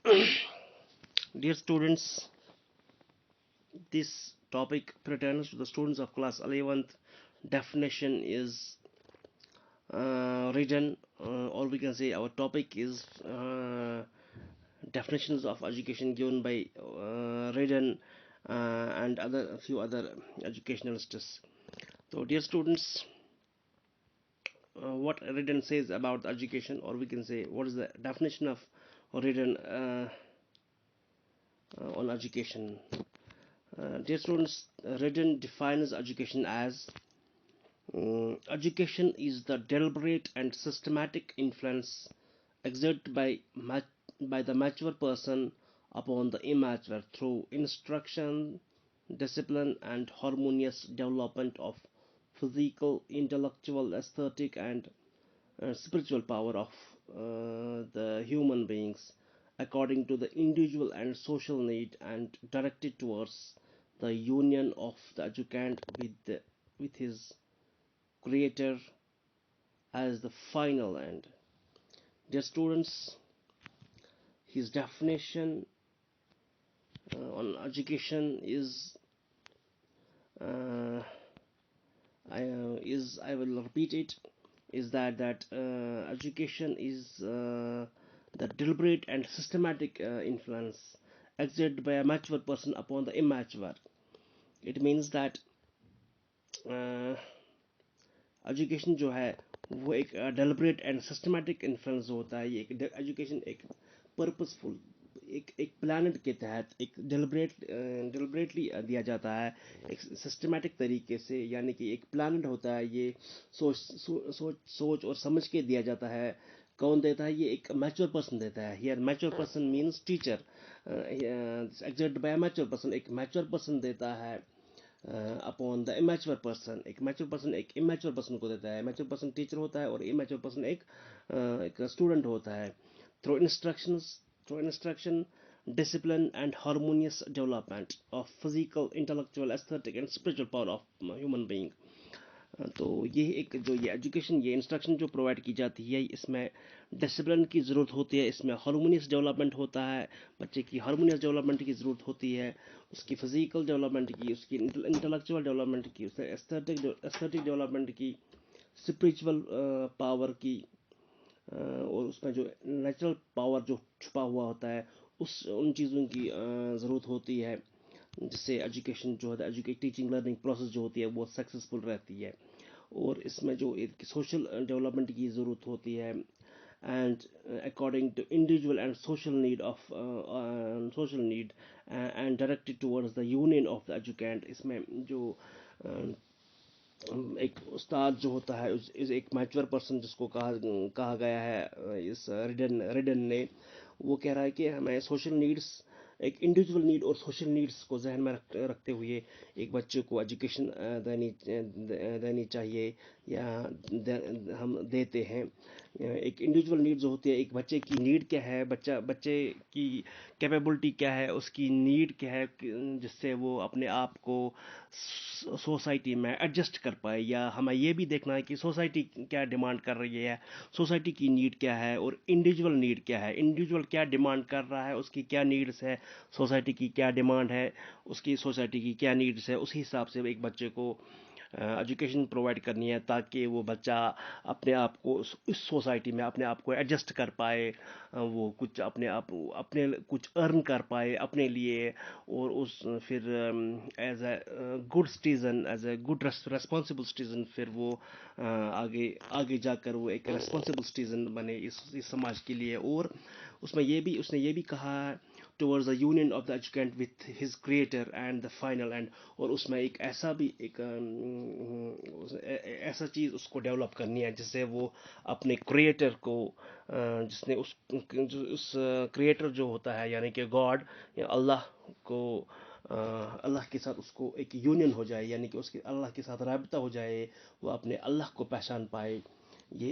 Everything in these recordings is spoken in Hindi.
Dear students, this topic pertains to the students of class 11th. Definition is written, or we can say our topic is definitions of education given by written and a few other educationalists. So, dear students, what written says about education, or we can say what is the definition of written on education. Dear students, Redden defines education as education is the deliberate and systematic influence exerted by the mature person upon the immature through instruction, discipline, and harmonious development of physical, intellectual, aesthetic, and spiritual power of the human beings according to the individual and social need and directed towards the union of the educand with his creator as the final end. Dear students, his definition on education uh, I will repeat it, is that education is the deliberate and systematic influence exerted by a mature person upon the immature. It means that education जो है वो एक डेलिब्रेट एंड सिस्टमेटिक इन्फ्लुएंस होता है. ये एक एजुकेशन एक पर्पसफुल एक प्लानट के तहत एक डिलिबरेटली दिया जाता है, एक सिस्टमेटिक तरीके से, यानी कि एक प्लानट होता है. ये सोच और समझ के दिया जाता है. कौन देता है? ये एक मैच्योर पर्सन देता है. Here mature person means teacher, exert by mature person. एक मैच्योर पर्सन देता है अपॉन द इमेच्योर पर्सन. एक मैच्योर पर्सन एक इमेच्योर पर्सन को देता है. मैच्योर पर्सन टीचर होता है और इमेच्योर पर्सन एक स्टूडेंट होता है. Through instruction, discipline, and harmonious development of physical, intellectual, aesthetic, and spiritual power of human being. तो ये एक जो ये एजुकेशन, ये इंस्ट्रक्शन जो प्रोवाइड की जाती है, इसमें डिसिप्लिन की ज़रूरत होती है, इसमें हार्मोनियस डेवलपमेंट होता है, बच्चे की हार्मोनियस डेवलपमेंट की ज़रूरत होती है, उसकी फिजिकल डेवलपमेंट की, उसकी इंटेलेक्चुअल डेवलपमेंट की, उसके एस्थेटिक डेवलपमेंट की, स्पिरिचुअल पावर की, और उसमें जो नेचुरल पावर जो छुपा हुआ होता है, उन चीज़ों की ज़रूरत होती है, जिससे एजुकेशन जो है टीचिंग लर्निंग प्रोसेस जो होती है वो सक्सेसफुल रहती है. और इसमें जो एक सोशल डेवलपमेंट की ज़रूरत होती है, and according to individual and social need and directed towards the union of the educand. इसमें जो एक उस्ताद जो होता है, एक मैच्योर पर्सन जिसको कहा गया है इस रिडन ने, वो कह रहा है कि हमें सोशल नीड्स, एक इंडिविजुअल नीड और सोशल नीड्स को जहन में रखते हुए एक बच्चे को एजुकेशन देनी चाहिए, या हम देते हैं. एक इंडिविजुअल नीड जो होती है, एक बच्चे की नीड क्या है, बच्चे की कैपेबिलिटी क्या है, उसकी नीड क्या है, जिससे वो अपने आप को सोसाइटी में एडजस्ट कर पाए. या हमें ये भी देखना है कि सोसाइटी क्या डिमांड कर रही है, सोसाइटी की नीड क्या है, और इंडिविजुअल नीड क्या है, इंडिविजुअल क्या डिमांड कर रहा है, उसकी क्या नीड्स है, सोसाइटी की क्या डिमांड है, उसकी सोसाइटी की क्या नीड्स है. उसी हिसाब से एक बच्चे को एजुकेशन प्रोवाइड करनी है, ताकि वो बच्चा अपने आप को इस सोसाइटी में अपने आप को एडजस्ट कर पाए, वो कुछ अपने कुछ अर्न कर पाए अपने लिए, और उस फिर as a good citizen, as a good responsible citizen, फिर वो आगे आगे जाकर वो एक रेस्पॉन्सिबल सिटीज़न बने इस समाज के लिए. और उसने ये भी कहा towards the union of the educand with his creator and the final end. और उसमें एक ऐसा भी एक ऐसा चीज़ उसको डेवलप करनी है जिससे वो अपने क्रिएटर को, जिसने उस क्रिएटर जो होता है, यानी कि गॉड या अल्लाह को, अल्लाह के साथ उसको एक यूनियन हो जाए, यानी कि उसके अल्लाह के साथ राबता हो जाए, वो अपने अल्लाह को पहचान पाए. ये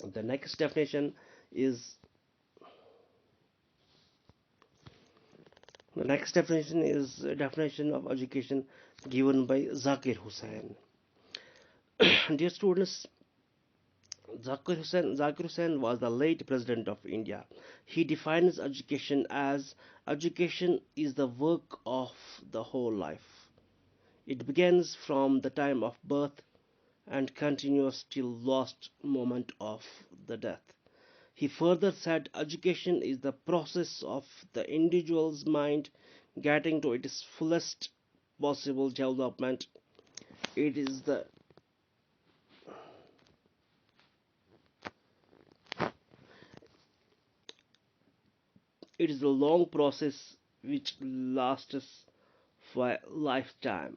the next definition is definition of education given by Zakir Hussain. Dear students, Zakir Hussain was the late president of India. He defines education as education is the work of the whole life. It begins from the time of birth and continues till last moment of the death. He further said education is the process of the individual's mind getting to its fullest possible development. It is the long process which lasts for a lifetime.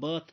birth.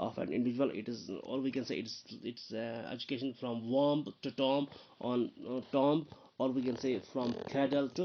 of an individual. It is, or we can say it's education from womb to tomb, tomb, or we can say from cradle to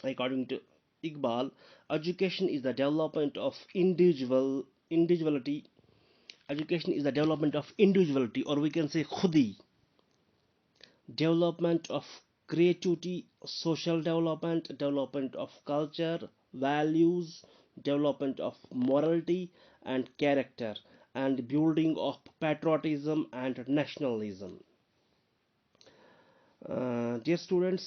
According to Iqbal, education is the development of individuality. Education is the development of individuality, or we can say khudi. Development of creativity, social development, development of culture, values, development of morality and character, and building of patriotism and nationalism. Dear students,